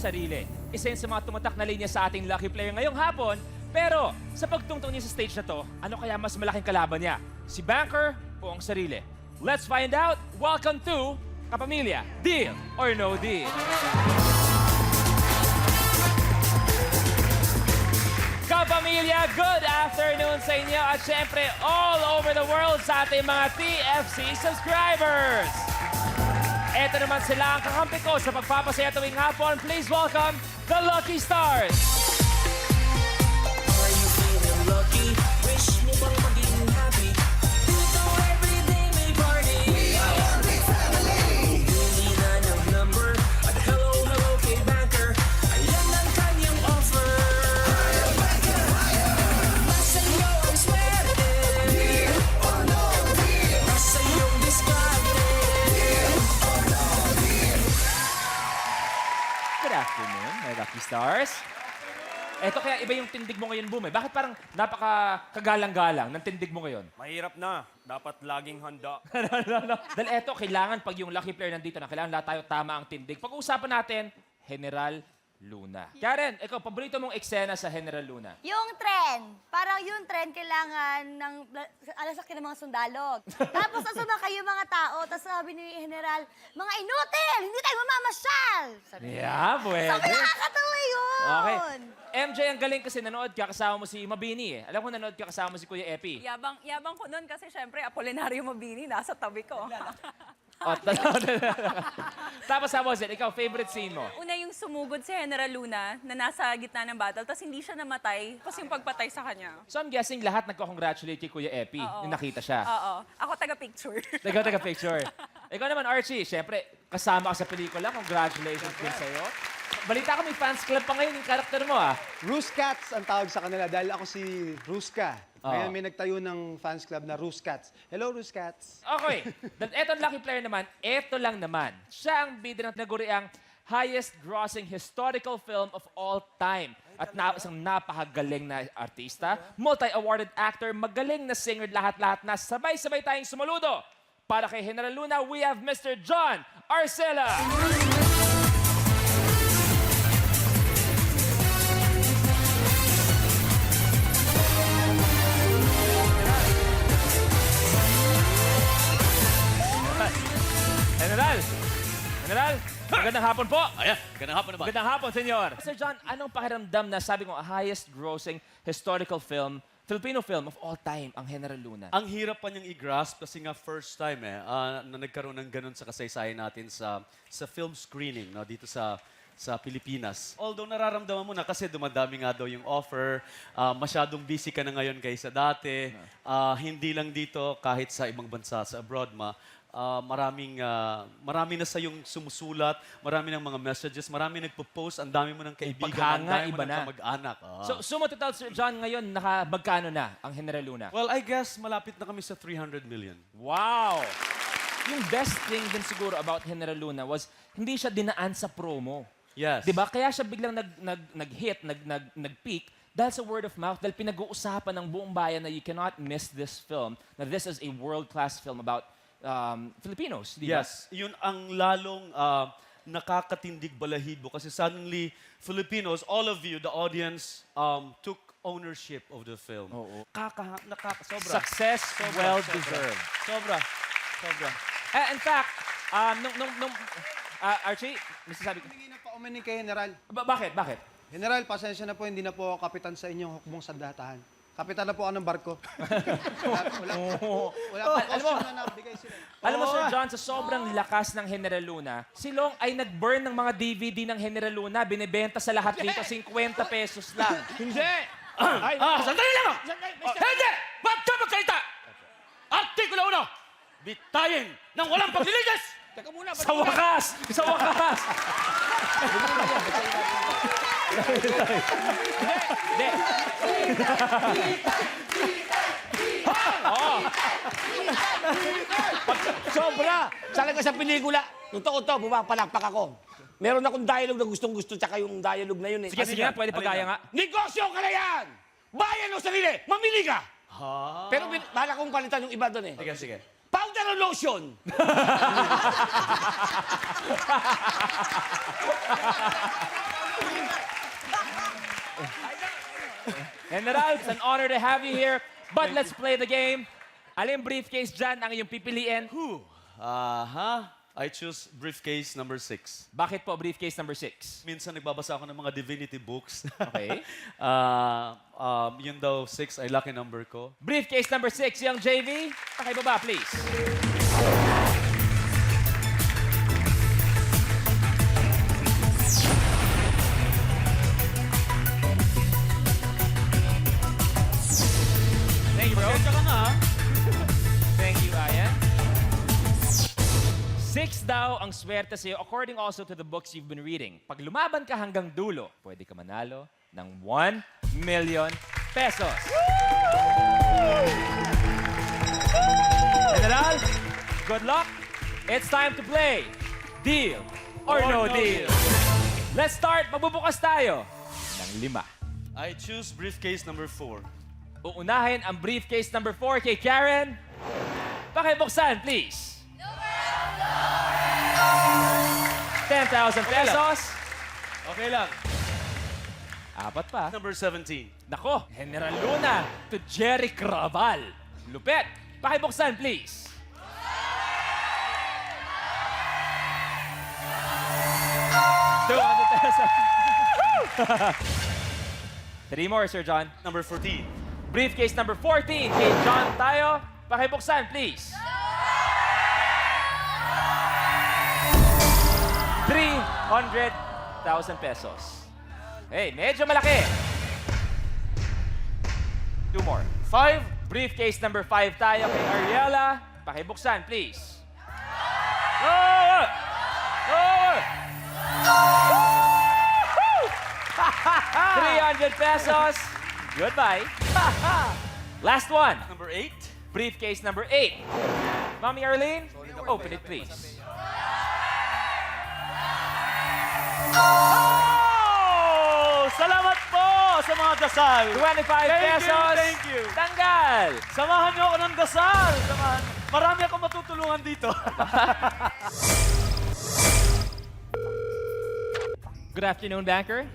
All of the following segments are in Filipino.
sarili. Isa yun sa mga tumatak na linya sa ating lucky player ngayong hapon. Pero sa pagtungtong niya sa stage na to, ano kaya mas malaking kalaban niya? Si banker o ang sarili? Let's find out. Welcome to Kapamilya, Deal or No Deal. Kapamilya, good afternoon sa inyo at syempre all over the world sa ating mga TFC subscribers. Ito naman sila ang kakampi ko sa pagpapasaya tuwing hapon. Please welcome the Lucky Stars. Are you feeling lucky? Wish mo bang maging happy? Dito everyday may party. We are one big family. Hindi na ng number. At hello, hello kay banker. Ayan ang kanyang offer. Higher, banker, higher. Nasa iyo ang swerte. Deal or no deal. Nasa iyong diskarte. Deal or no deal. Good afternoon, my Lucky Stars. Eto kaya iba yung tindig mo ngayon, Boom. Bakit parang napaka-kagalang-galang ng tindig mo ngayon? Mahirap na. Dapat laging handa. Dahil eto, kailangan pag yung lucky player nandito na, kailangan lahat tayo tama ang tindig. Pag-uusapan natin, General Luna. Karen, ikaw, paborito mong eksena sa General Luna? Yung trend. Parang yung trend kailangan ng alasakyan ng mga sundalo. Tapos asunod kayo mga tao. Tapos sabi ni General, mga inutil! Hindi tayo mamamasyal! Sabi niya. Yeah, pwede. So, nakakatawa yun! Okay. MJ, ang galing kasi nanood ka kasama mo si Mabini eh. Alam ko nanood ka kasama mo si Kuya Epi. Yabang ko nun kasi syempre Apolinario Mabini nasa tabi ko. Oh, tapos how was it? Ikaw, favorite scene mo? Una yung sumugod si General Luna na nasa gitna ng battle tapos hindi siya namatay tapos yung pagpatay sa kanya. So I'm guessing lahat nagko-congratulate kay Kuya Epi Oo. nung nakita siya. Oo. Ako taga-picture. Taga-picture. Ikaw naman, Archie, syempre, kasama ka sa pelikula. Congratulations din sa'yo. Balita ko, may fans club pa ngayon yung karakter mo, ah. Rooscats ang tawag sa kanila dahil ako si Ruska. Ngayon may nagtayo ng fans club na Rooscats. Hello, Rooscats. Okay. Then etong lucky player naman, eto lang naman. Siya ang bida ng tinaguriang highest grossing historical film of all time. At isang napakagaling na artista, multi-awarded actor, magaling na singer, lahat-lahat na sabay-sabay tayong sumuludo. Para kay General Luna, we have Mr. John Arcela. General, magandang hapon po. Ayan, ganang hapon naman. Magandang hapon, senyor. Sir John, anong pakiramdam na sabi ko, highest grossing historical film, Filipino film of all time, ang General Luna? Ang hirap pa niyang i-grasp kasi nga first time na nagkaroon ng ganun sa kasaysayan natin sa film screening no, dito sa Pilipinas. Although nararamdaman mo na kasi dumadami nga daw yung offer, masyadong busy ka na ngayon kaysa dati, hindi lang dito, kahit sa ibang bansa, sa abroad marami na sa yung sumusulat, marami ng mga messages, marami nagpo-post, ang dami mo ng kaibigan, ang paghanga, dami mo iba ng na. kamag-anak. So, suma total, Sir John, ngayon, magkano na ang General Luna? Well, I guess malapit na kami sa 300 million. Wow! Yung best thing din siguro about General Luna was hindi siya dinaan sa promo. Yes. Diba? Kaya siya biglang nag-hit, nag-peak dahil sa word of mouth, dahil pinag-uusapan ng buong bayan na you cannot miss this film, na this is a world-class film about Filipinos, di ba? Yes, yun ang lalong nakakatindig balahibo kasi suddenly Filipinos, all of you, the audience, took ownership of the film. Oo. Sobra. Success well-deserved. Sobra. In fact, Archie, masasabi ko. Hindi na pa umanin kay General. Bakit? General, pasensya na po, hindi na po ako kapitan sa inyong hukbong sandatahan. Kapitan na po ako ng barko. wala pa costume na nabigay sila. Alam mo, Sir John, sa sobrang lakas ng General Luna, si Long ay nag-burn ng mga DVD ng General Luna, binibenta sa lahat dito, 50 pesos lang. Hindi! Sandali lang! Hindi! Ba't ka magsalita? Artikulo 1, bitayin ng walang pagliligas! Teka muna, Sa wakas! Hindi. sobra! Talaga sa pelikula. Totoo to, pumapalakpak ako. Meron akong dialogue na gustong-gusto tsaka yung dialogue na yun eh. Sige nga, pwede pagaya nga. Negosyo ka na yan! Bayan o sarili, mamili ka! Pero bahala kong palitan yung iba doon eh. Sige. Powder o lotion? General, it's an honor to have you here. But let's play the game. Alin briefcase dyan ang iyong pipiliin? I choose briefcase number 6. Bakit po briefcase number 6? Minsan nagbabasa ako ng mga divinity books. Okay. Yun daw, 6 ay lucky number ko. Briefcase number 6, yung JV. Pakibaba, please. Thank you, bro. Thank you, Ayan. 6 daw ang swerte sa'yo according also to the books you've been reading. Pag lumaban ka hanggang dulo, pwede ka manalo ng 1 million pesos. General, good luck. It's time to play Deal or No Deal. Let's start. Magbubukas tayo ng 5. I choose briefcase number 4. Uunahin ang briefcase number 4 kay Karen. Pakibuksan, please. 10,000 pesos. Okay lang. 4 pa. Number 17. Nako, General Luna to Jerry Craval. Lupet. Pakibuksan, please. 200 pesos. 3 more, Sir John. Number 14. Briefcase number 14 kay John tayo. Pakibuksan, please. 300,000 pesos. Hey, medyo malaki. 2 more. 5. Briefcase number 5 tayo kay Ariela. Pakibuksan, please. 300 pesos. Goodbye. Last one. Number 8. Briefcase number 8. Mommy Arlene, open it, please. Oh! Salamat po sa mga dasal. 25 pesos. Thank you. Tanggal. Samahan niyo ako ng dasal. Marami akong matutulungan dito. Good afternoon, Banker.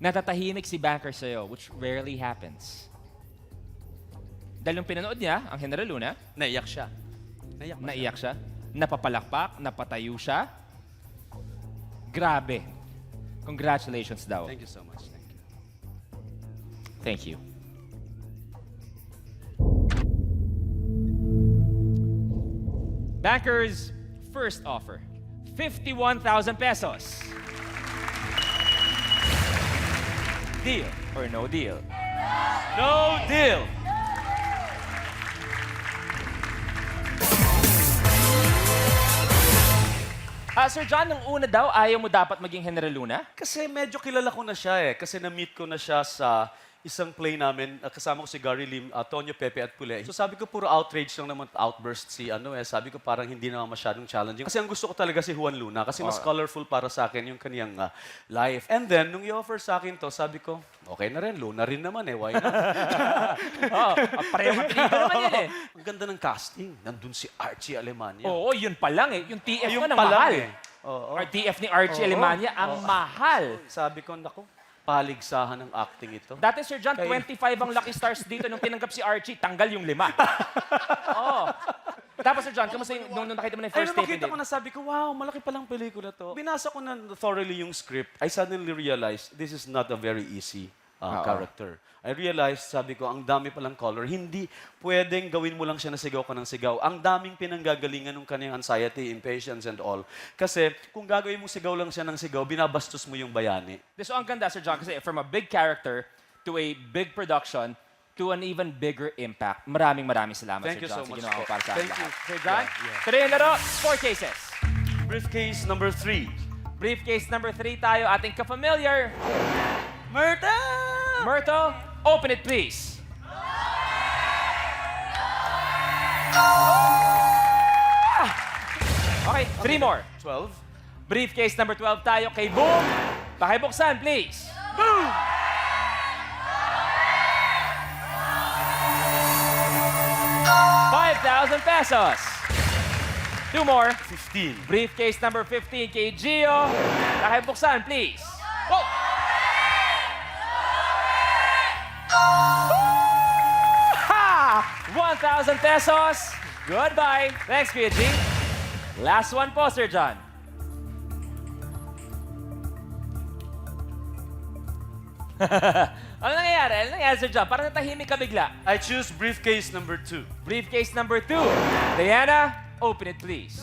Natatahimik si Banker sa'yo, which rarely happens. Dahil nung pinanood niya, ang General Luna, Naiyak siya. naiyak siya, napapalakpak, napatayo siya. Grabe. Congratulations daw. Thank you so much. Thank you. Thank you. Banker's first offer, 51,000 pesos. Deal or no deal? No deal. Sir John, nung una daw, ayaw mo dapat maging General Luna? Kasi medyo kilala ko na siya eh. Kasi na-meet ko na siya sa isang play namin. Kasama ko si Gary Lim, Tonyo, Pepe at Pule. So sabi ko puro outrage lang naman, outburst si Sabi ko parang hindi naman masyadong challenging. Kasi ang gusto ko talaga si Juan Luna. Kasi mas colorful para sa akin yung kaniyang life. And then, nung i-offer sa akin to, sabi ko, okay na rin, Luna rin naman eh. Why not? Pareho kapilido naman yan eh. Ang ganda ng casting. Nandun si Archie Alemania. Oo, yun pa lang eh. Yung TF Yung ko ng pa lang mahal. eh. Oo. Or TF ni Archie Alemania, ang mahal. Sabi ko, naku, paligsahan ng acting ito. Dati, Sir John, 25 ang lucky stars dito. Nung tinanggap si Archie, tanggal yung 5. Oo. Tapos, Sir John, kamusta yung, nung nakita mo na yung Ay, first nung tape makita ko na sabi ko, wow, malaki palang pelikula to. Binasa ko na thoroughly yung script. I suddenly realized this is not a very easy character. I realized, sabi ko, ang dami palang color. Hindi pwedeng gawin mo lang siya na sigaw ka ng sigaw. Ang daming pinanggagalingan ng kanyang anxiety, impatience, and all. Kasi kung gagawin mo sigaw lang siya ng sigaw, binabastos mo yung bayani. So, ang ganda, Sir John, kasi from a big character to a big production to an even bigger impact. Maraming salamat, Thank Sir you John, so much sa ginawa mo po. para sa Thank lahat. you. Sir John, Yeah. today yung laro, 4 cases. Briefcase number 3. Briefcase number 3 tayo, ating ka-familiar. Myrtle! Myrtle, open it please. Okay, 3 more. 12. Briefcase number 12 tayo kay Boom. Pakibuksan, please. Boom! ₱5,000. 2 more. 15. Briefcase number 15 kay Gio. Pakibuksan, please. Oh! Ha! 1,000 pesos. Goodbye. Thanks, Kuya G. Last one po, Sir John. Ano nangyayari? Ano nangyayari, Sir John? Parang natahimik ka bigla. I choose briefcase number 2. Briefcase number 2. Diana, open it please.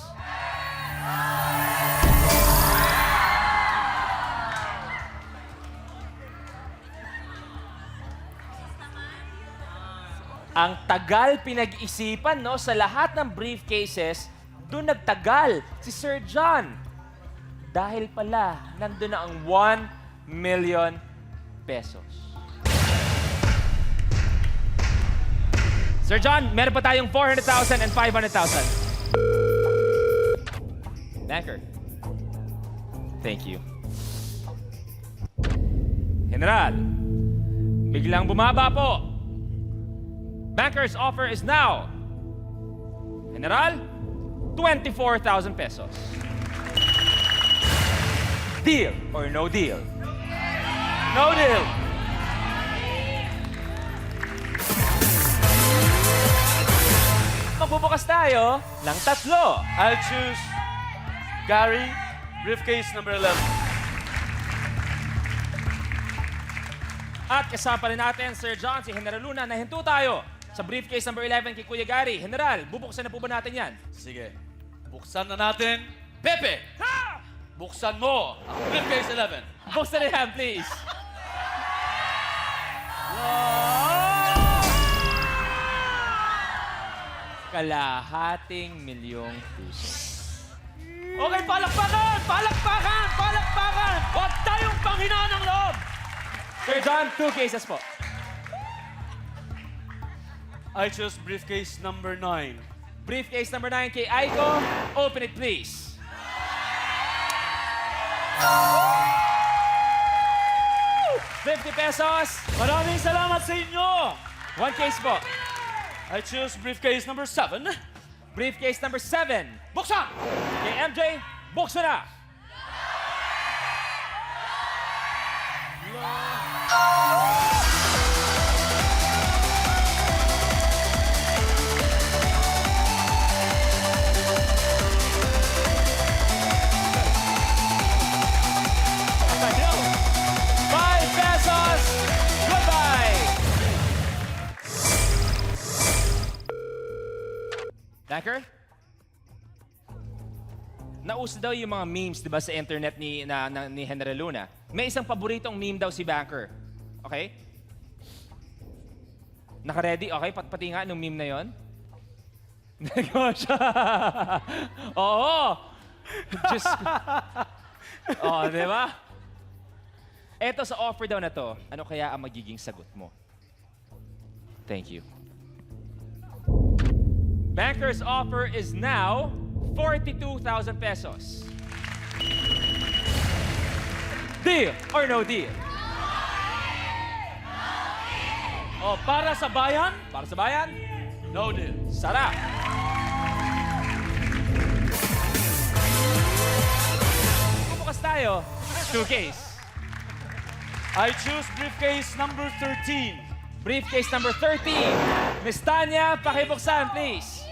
Ang tagal pinag-isipan, no? Sa lahat ng briefcases, doon nagtagal si Sir John. Dahil pala, nandun na ang 1 million pesos. Sir John, meron pa tayong 400,000 and 500,000. Banker. Thank you. General, biglang bumaba po. Banker's offer is now, General, 24,000 pesos. Deal or no deal? No deal. Magbubukas tayo ng 3. I'll choose Gary, briefcase number 11. At kasama rin natin, Sir John, si General Luna, nahinto tayo sa briefcase number 11 kay Kuya Gary. General, bubuksan na po ba natin yan? Sige. Buksan na natin. Pepe! Buksan mo ang briefcase 11. Buksan na yan, please. Kalahating milyong piso. Okay, palakpakan! Palakpakan! Palakpakan! Huwag tayong panghinaan ng loob! Sir John, 2 cases po. I choose briefcase number 9. Briefcase number 9 kay Aiko. Open it, please. ₱50. Maraming salamat sa inyo! 1 case po. I choose briefcase number 7. Briefcase number 7. Buksan! Kay MJ, buksan na. ₱5. Goodbye. Banker? Nauso daw yung mga memes, di ba, sa internet ni General Luna. May isang paboritong meme daw si Banker. Okay? Naka-ready? Okay, pati nga nung meme na yon. Nagawa siya. Oo. Diyos ko. Oo, di ba? Eto sa offer daw na to, ano kaya ang magiging sagot mo? Thank you. Banker's offer is now 42,000 pesos. Deal or no deal? Oh, para sa bayan? Para sa bayan, No deal. sarap. Bubukas tayo. 2 case. I choose briefcase number 13. Briefcase number 13. Miss Tanya, pakibuksan, please.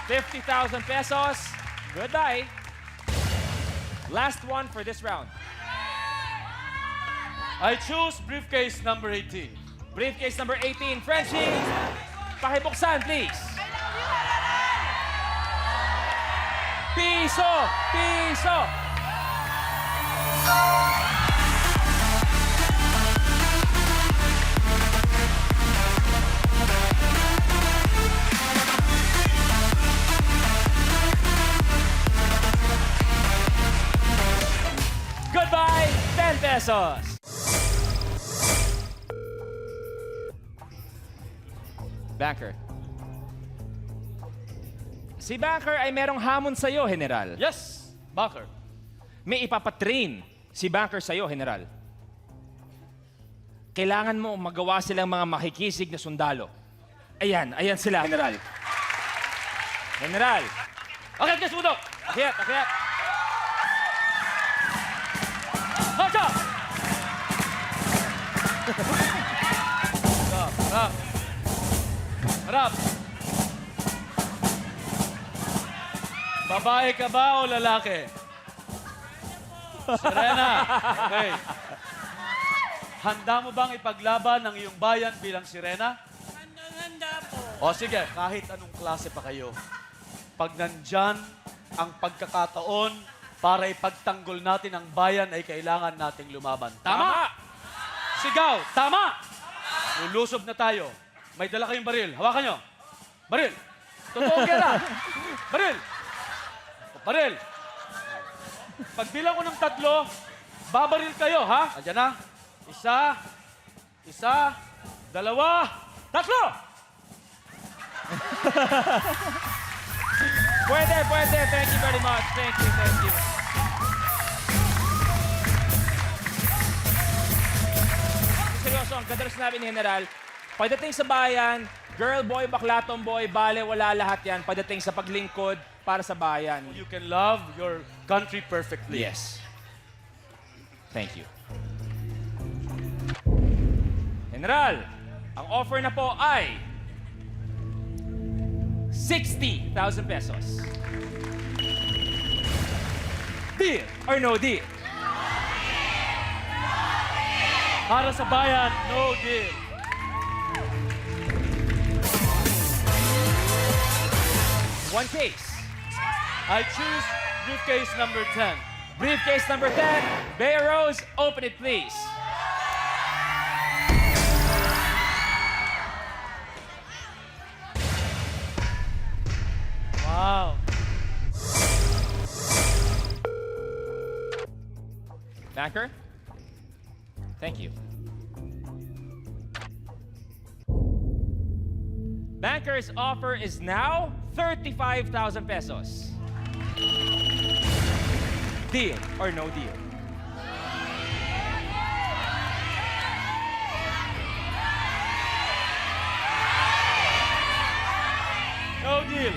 ₱50,000. Goodbye. Last one for this round. I choose briefcase number 18. Briefcase number 18. Frenchie, pakibuksan, please. Piso! Piso! Goodbye! ₱10. Banker. Si Banker ay merong hamon sa'yo, General. Yes, Backer. May ipapatrain si Banker sa'yo, General. Kailangan mo magawa silang mga makikisig na sundalo. Ayan, ayan sila, General. General, Akyat ka, sudok! Akyat, akyat! Hacha! Harap, harap. Harap. Babae ka ba o lalaki? Serena. Okay. Handa mo bang ipaglaban ng iyong bayan bilang sirena? Handa po. O sige, kahit anong klase pa kayo. Pag nandyan ang pagkakataon para ipagtanggol natin ang bayan ay kailangan nating lumaban. Tama! Sigaw, tama! Lulusob na tayo. May dala kayong baril. Hawakan nyo. Baril. Totoo ka na. Baril. Baril. Pagbilang ko ng 3, babaril kayo, ha? Andiyan na. 1, 2, 3. Pwede, pwede. Thank you very much. Thank you, thank you. Seryoso, ang ganda rin sinabi ni General, pagdating sa bayan, girl, boy, bakla, tomboy, bale, wala lahat yan. Pagdating sa paglingkod para sa bayan. You can love your country perfectly. Yes. Thank you. General, ang offer na po ay 60,000 pesos. Deal or no deal? Para sa bayan, no deal. One case. I choose briefcase number 10. Briefcase number 10. Bea Rose, open it please. Wow. Banker? Thank you. Banker's offer is now 35,000 pesos. Deal or no deal? No deal.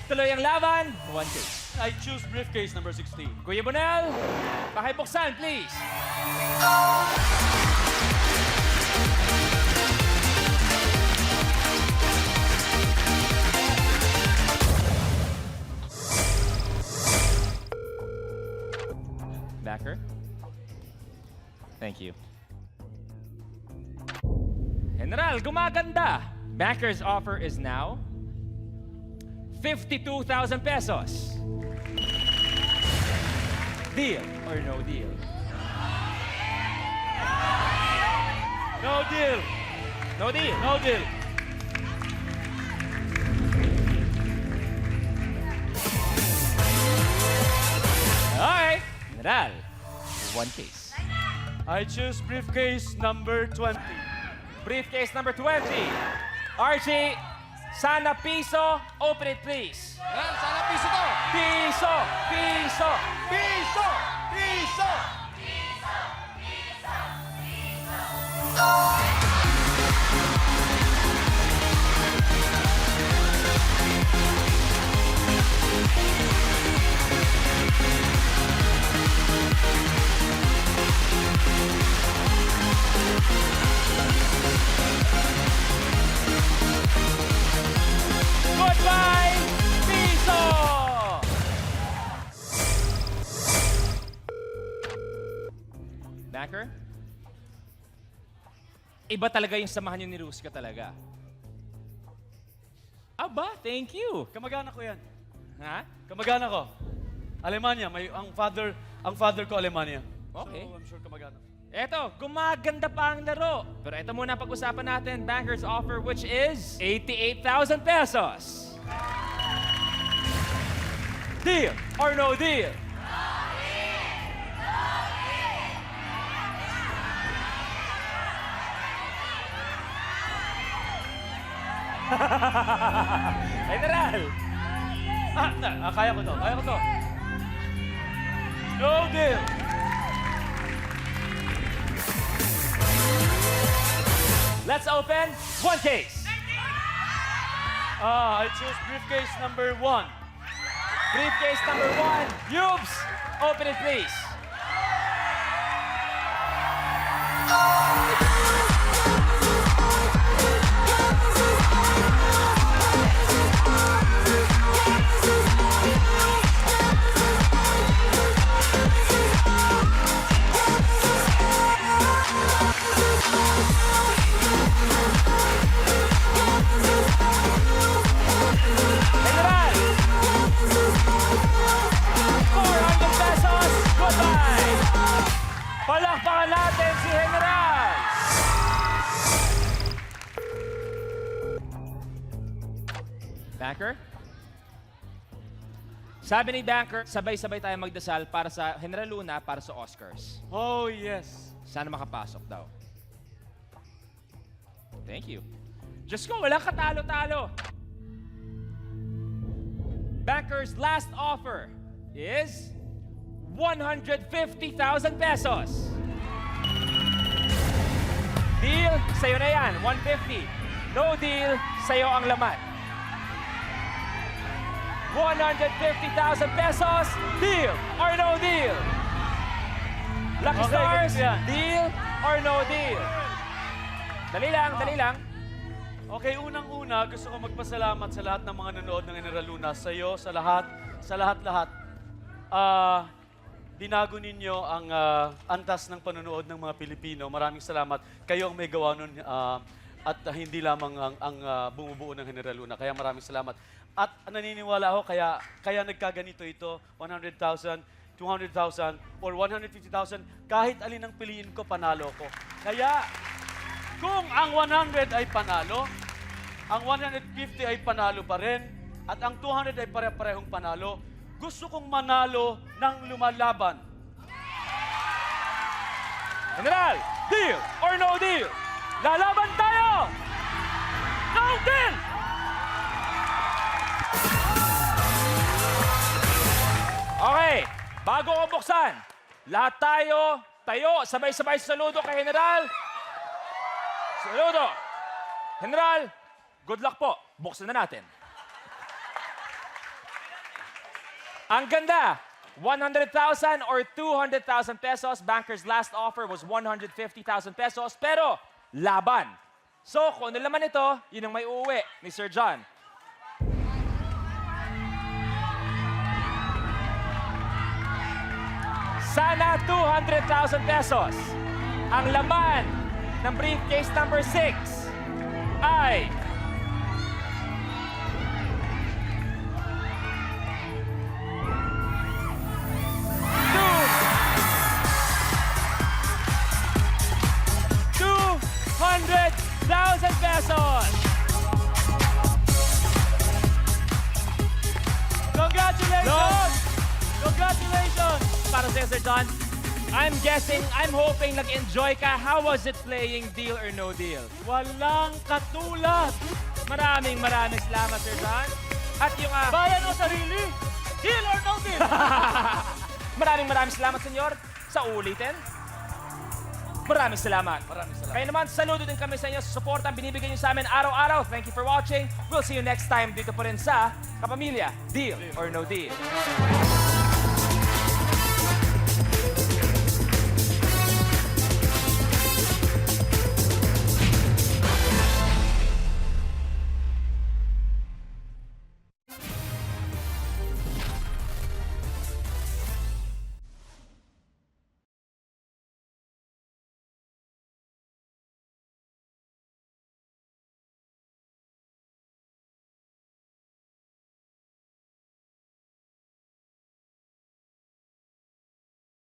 Tuloy ang laban. One case. I choose briefcase number 16. Kuya Bonel, pakibuksan please. Backer. Thank you. General, gumaganda. Backer's offer is now 52,000 pesos. Deal or no deal? No deal. No deal. No deal. Okay. General, one case. I choose briefcase number 20. Briefcase number 20. Archie, sana piso. Open it, please. Sana piso to! Piso! Piso! Piso! Piso! Goodbye, piso! Backer? Iba talaga yung samahan niyo ni Ruska talaga. Aba, thank you. Kamag-anak ko yan. Ha? Kamag-anak ko. Alemanya. Ang father ko Alemanya. Okay. So, I'm sure kamag-anak. Eto, gumaganda pa ang laro. Pero ito muna pag-usapan natin, Banker's offer, which is 88,000 pesos. Deal or no deal? General! Kaya ko to. Kaya ko to. No deal. Let's open one case. I choose briefcase number 1. Briefcase number 1. Yubes, open it please. General! 400 pesos! Goodbye! Palakpakan natin si General! Banker? Sabi ni Banker, sabay-sabay tayo magdasal para sa General Luna, para sa Oscars. Oh, yes. Sana makapasok daw. Thank you. Diyos ko, walang katalo-talo. Banker's last offer is 150,000 pesos. Deal, sa'yo na yan, 150. No deal, sa'yo ang laman. 150,000 pesos, deal or no deal? Lucky Okay, Stars, ganito yan. deal or no deal? Dali lang, dali lang. Okay, unang-una, gusto ko magpasalamat sa lahat ng mga nanonood ng General Luna. Sa iyo, sa lahat-lahat. Binago ninyo ang antas ng panonood ng mga Pilipino. Maraming salamat. Kayo ang may gawa nun at hindi lamang ang bumubuo ng General Luna. Kaya maraming salamat. At naniniwala ako, kaya nagkaganito ito, 100,000, 200,000, or 150,000, kahit alin ang piliin ko, panalo ko. Kaya, kung ang 100 ay panalo, ang 150 ay panalo pa rin, at ang 200 ay pare-parehong panalo, gusto kong manalo ng lumalaban. General, deal or no deal? Lalaban tayo! No deal! Okay, bago ko buksan, lahat tayo, sabay-sabay sa saludo kay General. Saludo! General, good luck po. Buksan na natin. Ang ganda! 100,000 or 200,000 pesos. Banker's last offer was 150,000 pesos. Pero, laban. So, kung ano laman ito, yun ang may uuwi ni Sir John. Sana 200,000 pesos. Ang laman ng briefcase number 6 ay... $200,000 pesos! Congratulations! Congratulations! Para sa Sir John, I'm hoping nag-enjoy ka. How was it playing Deal or No Deal? Walang katulad! Maraming salamat, Sir John. At yung... Bayan o sarili? Deal or no deal? maraming salamat, Senyor, sa ulitin. Maraming salamat. Kaya naman, saludo din kami sa inyo sa suporta ang binibigay niyo sa amin araw-araw. Thank you for watching. We'll see you next time dito pa rin sa Kapamilya, Deal or No Deal.